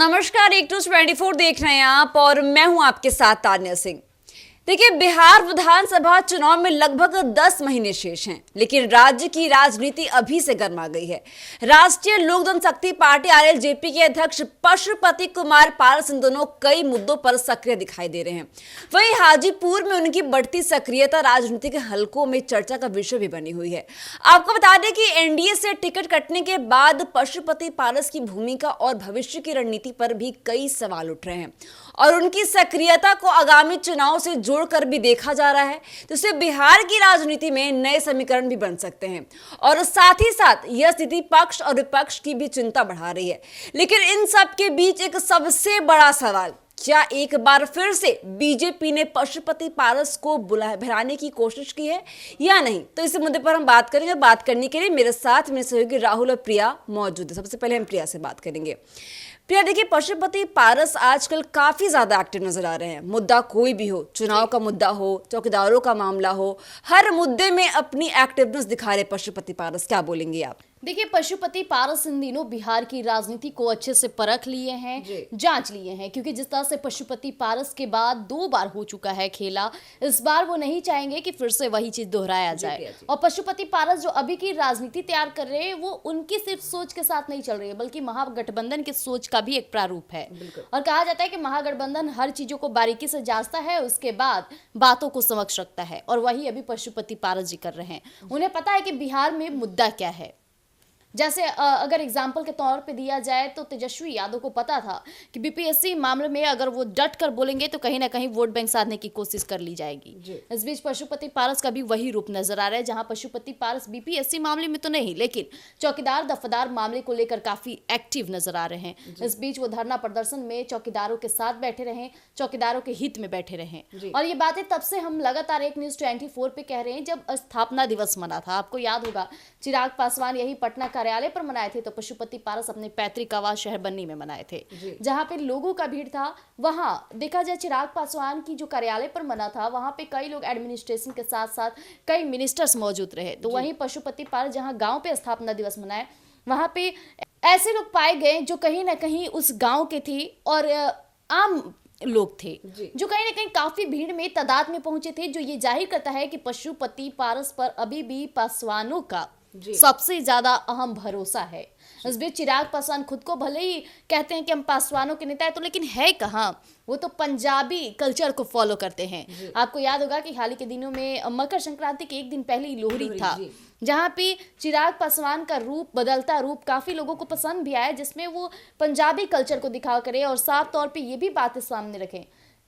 नमस्कार, एक 24 देख रहे हैं आप और मैं हूं आपके साथ तान्या सिंह। देखिए, बिहार विधानसभा चुनाव में लगभग 10 महीने शेष हैं, लेकिन राज्य की राजनीति अभी से गर्मा गई है। राष्ट्रीय लोक जनशक्ति पार्टी आरएलजेपी के अध्यक्ष पशुपति कुमार पारस इन दोनों कई मुद्दों पर सक्रिय दिखाई दे रहे हैं। वहीं हाजीपुर में उनकी बढ़ती सक्रियता राजनीतिक हलकों में चर्चा का विषय भी बनी हुई है। आपको बता दें कि एनडीए से टिकट कटने के बाद पशुपति पारस की भूमिका और भविष्य की रणनीति पर भी कई सवाल उठ रहे हैं और उनकी सक्रियता को आगामी चुनाव से जोड़कर भी देखा जा रहा है, तो इससे बिहार की राजनीति में नए समीकरण भी बन सकते हैं और साथ ही साथ यह स्थिति पक्ष और विपक्ष की भी चिंता बढ़ा रही है। लेकिन इन सब के बीच एक सबसे बड़ा सवाल, क्या एक बार फिर से बीजेपी ने पशुपति पारस को भराने की कोशिश की है या नहीं? तो इस मुद्दे पर हम बात करेंगे। बात करने के लिए मेरे साथ मेरे सहयोगी राहुल और प्रिया मौजूद है। सबसे पहले हम प्रिया से बात करेंगे। प्रिया, देखिए, पशुपति पारस आजकल काफी ज्यादा एक्टिव नजर आ रहे हैं। मुद्दा कोई भी हो, चुनाव का मुद्दा हो, चौकीदारों का मामला हो, हर मुद्दे में अपनी एक्टिवनेस दिखा रहे पशुपति पारस। क्या बोलेंगे आप? देखिए, पशुपति पारस इन दिनों बिहार की राजनीति को अच्छे से परख लिए हैं, जांच लिए हैं, क्योंकि जिस तरह से पशुपति पारस के बाद 2 बार हो चुका है खेला, इस बार वो नहीं चाहेंगे कि फिर से वही चीज दोहराया जाए। और पशुपति पारस जो अभी की राजनीति तैयार कर रहे हैं, वो उनकी सिर्फ सोच के साथ नहीं चल रही है, बल्कि महागठबंधन की सोच का भी एक प्रारूप है। और कहा जाता है कि महागठबंधन हर चीजों को बारीकी से जांचता है, उसके बाद बातों को समक्ष रखता है, और वही अभी पशुपति पारस जी कर रहे हैं। उन्हें पता है कि बिहार में मुद्दा क्या है। जैसे अगर एग्जाम्पल के तौर पे दिया जाए तो तेजस्वी यादव को पता था कि बीपीएससी मामले में अगर वो डट कर बोलेंगे तो कहीं ना कहीं वोट बैंक साधने की कोशिश कर ली जाएगी। इस बीच पशुपति पारस का भी वही रूप नजर आ रहा है, जहां पशुपति पारस बीपीएससी मामले में तो नहीं, लेकिन चौकीदार दफादार मामले को लेकर काफी एक्टिव नजर आ रहे हैं। इस बीच वो धरना प्रदर्शन में चौकीदारों के साथ बैठे रहे, चौकीदारों के हित में बैठे रहे। और ये बातें तब से हम लगातार एक न्यूज 24 पे कह रहे हैं, जब स्थापना दिवस मना था। आपको याद होगा, चिराग पासवान यही पटना कार्यालय पर मनाए थे, तो पशुपति पारस अपने पैतृक आवास शहर बन्नी में मनाए थे, जहां पे लोगों का भीड़ था। वहां देखा जाए, चिराग पासवान की जो कार्यालय पर मना था, वहां पे कई लोग एडमिनिस्ट्रेशन के साथ साथ कई मिनिस्टर्स मौजूद रहे। तो वहीं पशुपति पारस जहां गांव पे स्थापना दिवस मनाए, वहां पे ऐसे लोग पाए गए जो कहीं ना कहीं उस गांव के थे और आम लोग थे, जो कहीं ना कहीं काफी भीड़ में तादाद में पहुंचे थे, जो ये जाहिर करता है कि पशुपति पारस पर अभी भी पासवानों का सबसे ज्यादा अहम भरोसा है। इस बीच चिराग पासवान खुद को भले ही कहते हैं कि हम पासवानों के नेता है, तो लेकिन है कहाँ, वो तो पंजाबी कल्चर को फॉलो करते हैं। आपको याद होगा कि हाल ही के दिनों में मकर संक्रांति के एक दिन पहले ही लोहरी था, जहां पे चिराग पासवान का रूप, बदलता रूप काफी लोगों को पसंद भी आया, जिसमें वो पंजाबी कल्चर को दिखा करे और साफ तौर पे ये भी बातें सामने रखें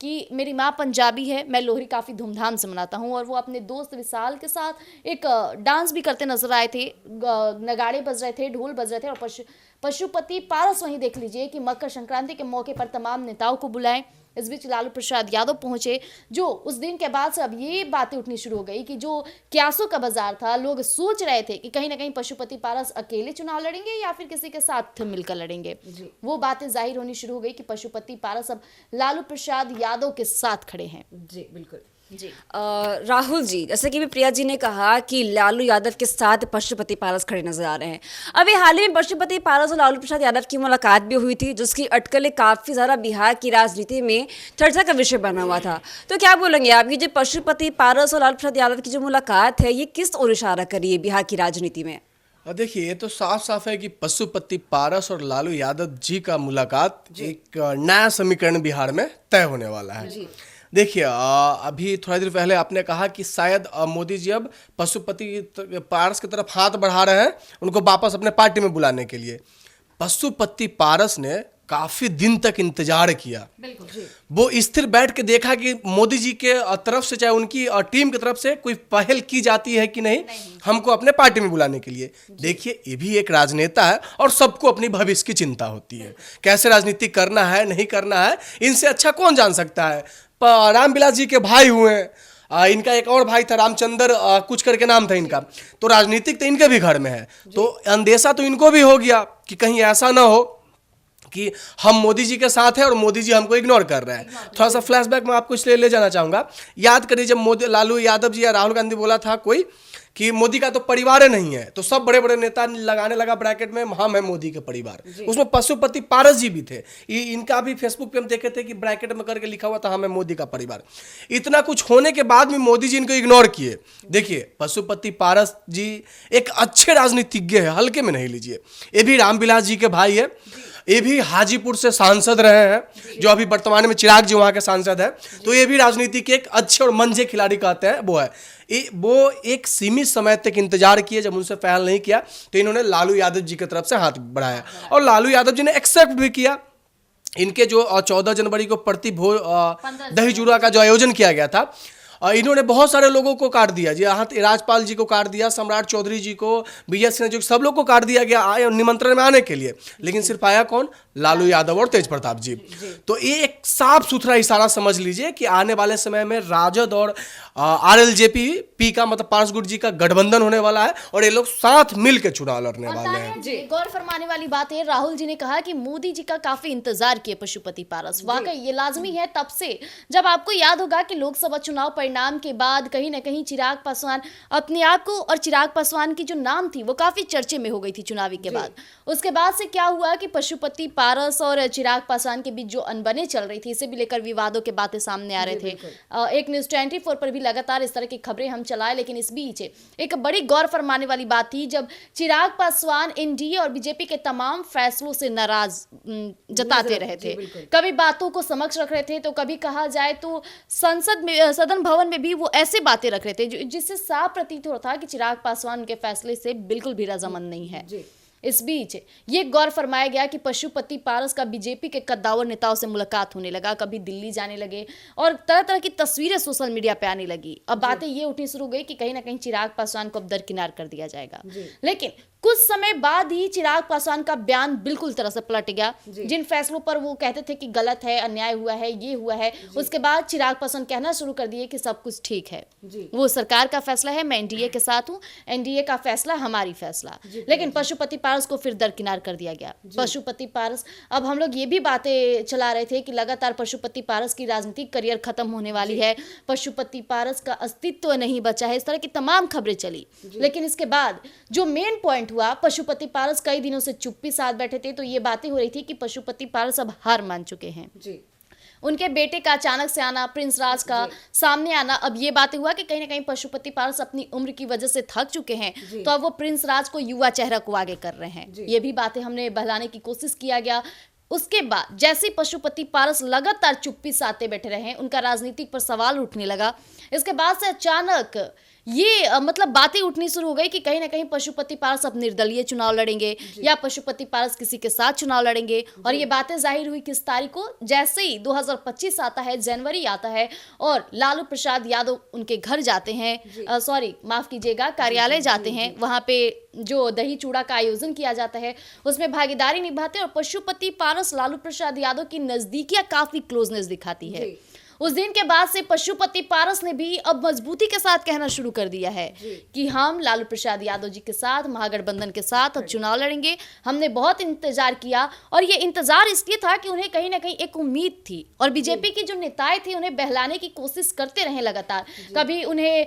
कि मेरी माँ पंजाबी है, मैं लोहरी काफ़ी धूमधाम से मनाता हूँ। और वो अपने दोस्त विशाल के साथ एक डांस भी करते नजर आए थे, नगाड़े बज रहे थे, ढोल बज रहे थे। और पशुपति पारस वहीं देख लीजिए कि मकर संक्रांति के मौके पर तमाम नेताओं को बुलाएं। इस बीच लालू प्रसाद यादव पहुंचे, जो उस दिन के बाद से अब ये बातें उठनी शुरू हो गई कि जो क्यासों का बाजार था, लोग सोच रहे थे कि कहीं ना कहीं पशुपति पारस अकेले चुनाव लड़ेंगे या फिर किसी के साथ मिलकर लड़ेंगे। वो बातें जाहिर होनी शुरू हो गई कि पशुपति पारस अब लालू प्रसाद यादव के साथ खड़े हैं। जी बिल्कुल। राहुल जी, जैसे कि प्रिया जी ने कहा कि लालू यादव के साथ पशुपति पारस खड़े नजर आ रहे हैं। अभी हाल ही में पशुपति पारस और लालू प्रसाद यादव की मुलाकात भी हुई थी, जिसकी अटकलें काफी ज्यादा बिहार की राजनीति में चर्चा का विषय बना हुआ था। तो क्या बोलेंगे आप, ये जो पशुपति पारस और लालू प्रसाद यादव की जो मुलाकात है, ये किस ओर इशारा कर रही है बिहार की राजनीति में? देखिए, ये तो साफ साफ है कि पशुपति पारस और लालू यादव जी का मुलाकात एक नया समीकरण बिहार में तय होने वाला है। देखिए, अभी थोड़ा देर पहले आपने कहा कि शायद मोदी जी अब पशुपति पारस की तरफ हाथ बढ़ा रहे हैं, उनको वापस अपने पार्टी में बुलाने के लिए। पशुपति पारस ने काफी दिन तक इंतजार किया, वो स्थिर बैठ के देखा कि मोदी जी के तरफ से, चाहे उनकी टीम की तरफ से कोई पहल की जाती है कि नहीं हमको अपने पार्टी में बुलाने के लिए। देखिए, ये भी एक राजनेता है और सबको अपनी भविष्य की चिंता होती है, कैसे राजनीति करना है नहीं करना है, इनसे अच्छा कौन जान सकता है। रामविलास जी के भाई हुए, इनका एक और भाई था रामचंद्र कुछ करके नाम था इनका, तो राजनीतिक तो इनके भी घर में है, तो अंदेशा तो इनको भी हो गया कि कहीं ऐसा ना हो कि हम मोदी जी के साथ हैं और मोदी जी हमको इग्नोर कर रहे हैं। थोड़ा सा फ्लैशबैक मैं आपको इसलिए ले जाना चाहूंगा। याद करिए जब मोदी लालू यादव जी या राहुल गांधी बोला था कोई कि मोदी का तो परिवार नहीं है, तो सब बड़े बड़े नेता लगाने लगा ब्रैकेट में हम है मोदी के परिवार। उसमें पशुपति पारस जी भी थे। इनका भी फेसबुक पे हम देखे थे कि ब्रैकेट में करके लिखा हुआ था हम है मोदी का परिवार। इतना कुछ होने के बाद भी मोदी जी इनको इग्नोर किए। देखिए पशुपति पारस जी एक अच्छे राजनीतिज्ञ है, हल्के में नहीं लीजिए। ये भी रामविलास जी के भाई है, ये भी हाजीपुर से सांसद रहे हैं, जो अभी वर्तमान में चिराग जी वहां के सांसद है। तो ये भी राजनीति के एक अच्छे और मंझे खिलाड़ी कहते हैं वो है। वो एक सीमित समय तक इंतजार किए, जब उनसे पहल नहीं किया तो इन्होंने लालू यादव जी की तरफ से हाथ बढ़ाया और लालू यादव जी ने एक्सेप्ट भी किया। इनके जो 14 जनवरी को दही चूड़ा का जो आयोजन किया गया था, इन्होंने बहुत सारे लोगों को काट दिया जी। यहाँ राजपाल जी को काट दिया, सम्राट चौधरी जी को, विजय सिन्हा जी को, सब लोग को काट दिया गया निमंत्रण में आने के लिए। लेकिन सिर्फ आया कौन? लालू यादव और तेज प्रताप जी। तो ये एक साफ सुथरा इशारा समझ लीजिए कि आने वाले समय में राजद और RLJP का मतलब पारस गुट जी का गठबंधन होने वाला है और ये लोग साथ मिल के चुनाव लड़ने वाले हैं। गौर फरमाने वाली बात है, राहुल जी ने कहा कि मोदी जी का काफी इंतजार किए पशुपति पारस। वाकई ये लाजमी है तब से, जब आपको याद होगा कि लोकसभा चुनाव परिणाम के बाद कहीं ना कहीं चिराग पासवान अपने आप को, और चिराग पासवान की जो नाम थी वो काफी चर्चे में हो गई थी चुनावी के बाद। उसके बाद से क्या हुआ कि पशुपति पारस और चिराग पासवान के बीच जो अनबने चल रही थी, इसे भी लेकर विवादों के बातें सामने आ रहे थे। एक न्यूज 24 पर भी लगातार इस तरह की खबरें हम चलाए, लेकिन इस बीच एक बड़ी गौर फरमाने वाली बात थी जब चिराग पासवान NDA और बीजेपी के तमाम फैसलों से नाराज जताते रहे थे। कभी बातों को समक्ष रख रहे थे, तो कभी कहा जाए तो सदन भवन में भी वो ऐसे बातें रख रहे थे जिससे साफ प्रतीत हो रहा था कि चिराग पासवान के फैसले से बिल्कुल भी रजामंद नहीं है। इस बीच ये गौर फरमाया गया कि पशुपति पारस का बीजेपी के कद्दावर नेताओं से मुलाकात होने लगा, कभी दिल्ली जाने लगे और तरह तरह की तस्वीरें सोशल मीडिया पे आने लगी। अब बातें ये उठनी शुरू हो गई कि कहीं ना कहीं चिराग पासवान को अब दरकिनार कर दिया जाएगा। लेकिन कुछ समय बाद ही चिराग पासवान का बयान बिल्कुल तरह से पलट गया। जिन फैसलों पर वो कहते थे कि गलत है, अन्याय हुआ है, ये हुआ है, उसके बाद चिराग पासवान कहना शुरू कर दिए कि सब कुछ ठीक है, वो सरकार का फैसला है, मैं NDA के साथ हूँ, NDA का फैसला हमारी फैसला। लेकिन पशुपति पारस को फिर दरकिनार कर दिया गया। पशुपति पारस, अब हम लोग ये भी बातें चला रहे थे कि लगातार पशुपति पारस की राजनीतिक करियर खत्म होने वाली है, पशुपति पारस का अस्तित्व नहीं बचा है, इस तरह की तमाम खबरें चली। लेकिन इसके बाद जो मेन पॉइंट हुआ, पशुपति पारस कई दिनों से चुप्पी साध बैठे थे, तो ये बातें हो रही थी कि पशुपति पारस अब हार मान चुके हैं। उनके बेटे का अचानक से आना, प्रिंस राज का सामने आना, अब ये बातें हुआ कि कहीं ना कहीं पशुपति पारस अपनी उम्र की वजह से थक चुके हैं, तो अब वो प्रिंस राज को, युवा चेहरा को आगे कर रहे हैं। ये भी बातें हमने बहलाने की कोशिश किया गया। उसके बाद जैसे पशुपति पारस लगातार चुप्पी साधते बैठे रहे, उनका राजनीतिक पर सवाल उठने लगा। इसके बाद से अचानक ये मतलब बातें उठनी शुरू हो गई कि कहीं ना कहीं पशुपति पारस अब निर्दलीय चुनाव लड़ेंगे या पशुपति पारस किसी के साथ चुनाव लड़ेंगे। और ये बातें जाहिर हुई किस तारीख को? जैसे ही 2025 आता है, जनवरी आता है और लालू प्रसाद यादव उनके घर जाते हैं, माफ कीजिएगा, कार्यालय जाते हैं, वहां पे जो दही चूड़ा का आयोजन किया जाता है उसमें भागीदारी निभाते हैं और पशुपति पारस लालू प्रसाद यादव की नजदीकियां काफी क्लोजनेस दिखाती है। उस दिन के बाद से पशुपति पारस ने भी अब मजबूती के साथ कहना शुरू कर दिया है कि हम लालू प्रसाद यादव जी के साथ, महागठबंधन के साथ अब चुनाव लड़ेंगे। हमने बहुत इंतजार किया और ये इंतजार इसलिए था कि उन्हें कहीं ना कहीं एक उम्मीद थी और बीजेपी की जो नेताएं थे उन्हें बहलाने की कोशिश करते रहे लगातार। कभी उन्हें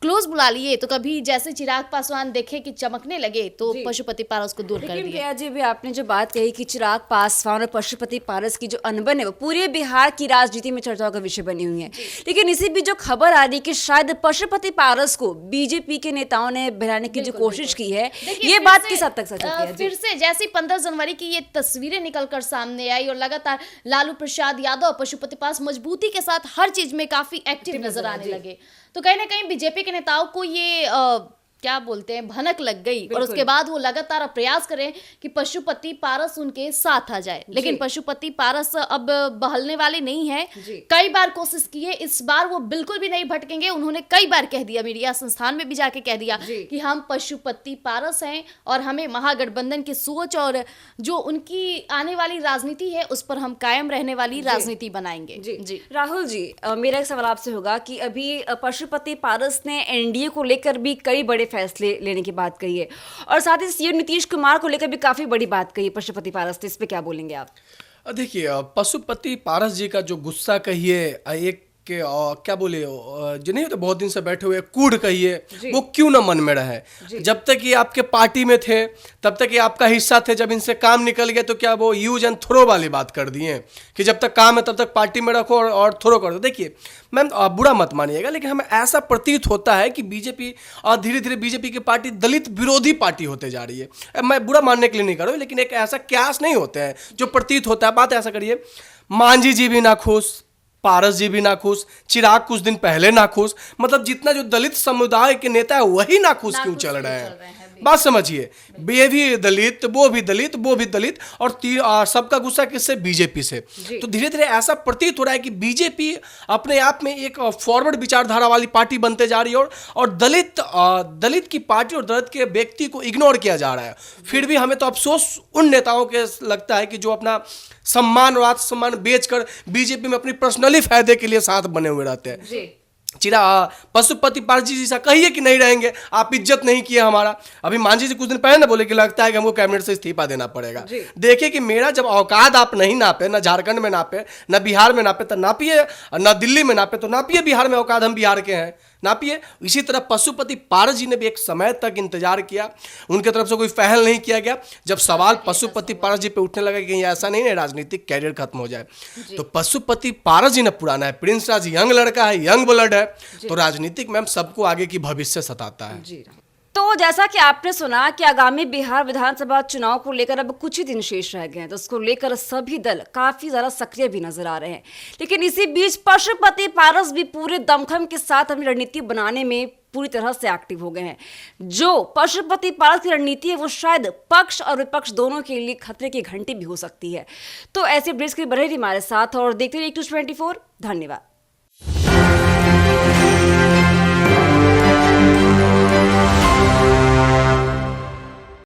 क्लोज बुला लिए, तो कभी जैसे चिराग पासवान देखे कि चमकने लगे तो पशुपति पारस को दूर कर दिया। लेकिन जी भी आपने जो बात कही कि चिराग पासवान और पशुपति पारस की जो अनबन है वो पूरे बिहार की राजनीति में चर्चाओं का विषय बनी हुई है। लेकिन इसी बीच जो खबर आ रही कि शायद पशुपति पारस को बीजेपी के नेताओं ने बहलाने की जो कोशिश की है, ये बात किस हद तक सच है? फिर से जैसे 15 जनवरी की ये तस्वीरें निकलकर सामने आई और लगातार लालू प्रसाद यादव और पशुपति पारस मजबूती के साथ हर चीज में काफी एक्टिव नजर आने लगे, तो कहीं ना कहीं बीजेपी के नेताओं को ये क्या बोलते हैं, भनक लग गई और उसके बाद वो लगातार प्रयास करें कि पशुपति पारस उनके साथ आ जाए। लेकिन पशुपति पारस अब बहलने वाले नहीं है। कई बार कोशिश की है, इस बार वो बिल्कुल भी नहीं भटकेंगे। उन्होंने कई बार कह दिया, मीडिया संस्थान में भी जाके कह दिया कि हम पशुपति पारस हैं और हमें महागठबंधन की सोच और जो उनकी आने वाली राजनीति है उस पर हम कायम रहने वाली राजनीति बनाएंगे। जी राहुल जी, मेरा एक सवाल आपसे होगा कि अभी पशुपति पारस ने NDA को लेकर भी कई बड़े फैसले लेने की बात कही है और साथ ही सीएम नीतीश कुमार को लेकर भी काफी बड़ी बात कही पशुपति पारस ने, इस पे क्या बोलेंगे आप? देखिए पशुपति पारस जी का जो गुस्सा कहिए एक के क्या बोले जो नहीं होते बहुत दिन से बैठे हुए कूड़ कहिए, वो क्यों ना मन में रहे। जब तक ये आपके पार्टी में थे तब तक ये आपका हिस्सा थे, जब इनसे काम निकल गया तो क्या वो यूज एंड थ्रो वाली बात कर दिए कि जब तक काम है तब तक पार्टी में रखो और थ्रो कर दो। देखिए मैम बुरा मत मानिएगा, लेकिन हमें ऐसा प्रतीत होता है कि बीजेपी धीरे धीरे बीजेपी की पार्टी दलित विरोधी पार्टी होते जा रही है। मैं बुरा मानने के लिए नहीं कर रहा हूँ, लेकिन एक ऐसा क्यास नहीं होते हैं जो प्रतीत होता है। बात ऐसा करिए, मांझी जी भी ना खुश, पारस जी भी ना खुश, चिराग कुछ दिन पहले ना खुश, मतलब जितना जो दलित समुदाय के नेता है वही ना खुश क्यों चल रहे हैं? बात समझिए, ये भी दलित, वो भी दलित, वो भी दलित, और सबका गुस्सा किससे? बीजेपी से। तो धीरे धीरे ऐसा प्रतीत हो रहा है कि बीजेपी अपने आप में एक फॉरवर्ड विचारधारा वाली पार्टी बनते जा रही है और दलित की पार्टी और दलित के व्यक्ति को इग्नोर किया जा रहा है। फिर भी हमें तो अफसोस उन नेताओं के लगता है कि जो अपना सम्मान और आत्मसम्मान बेचकर बीजेपी में अपनी पर्सनली फायदे के लिए साथ बने हुए रहते हैं। पशुपति पारस जी जैसा कहिए कि नहीं रहेंगे, आप इज्जत नहीं किए हमारा। अभी मांझी जी कुछ दिन पहले ना बोले कि लगता है कि हमको कैबिनेट से इस्तीफा देना पड़ेगा। देखिए कि मेरा जब औकात आप नहीं नापे, ना झारखंड में नापे, ना बिहार में नापे तो नापिए, ना दिल्ली में नापे तो नापिए बिहार में औकात, हम बिहार के हैं, नापिए। इसी तरह पशुपति पारस जी ने भी एक समय तक इंतजार किया, उनके तरफ से कोई पहल नहीं किया गया। जब सवाल पशुपति पारस जी पे उठने लगा कि कहीं ऐसा नहीं है राजनीतिक कैरियर खत्म हो जाए, तो पशुपति पारस जी ने पुराना है, प्रिंस राज यंग लड़का है, यंग ब्लड है, तो राजनीतिक मैम सबको आगे की भविष्य सताता है। तो जैसा कि आपने सुना कि आगामी बिहार विधानसभा चुनाव को लेकर अब कुछ ही दिन शेष रह गए हैं, तो उसको लेकर सभी दल काफी ज्यादा सक्रिय भी नजर आ रहे हैं। लेकिन इसी बीच पशुपति पारस भी पूरे दमखम के साथ अपनी रणनीति बनाने में पूरी तरह से एक्टिव हो गए हैं। जो पशुपति पारस की रणनीति है वो शायद पक्ष और विपक्ष दोनों के लिए खतरे की घंटी भी हो सकती है। तो ऐसे ब्रेक्स के लिए बने रहिए हमारे साथ और देखते रहिए News 24। धन्यवाद।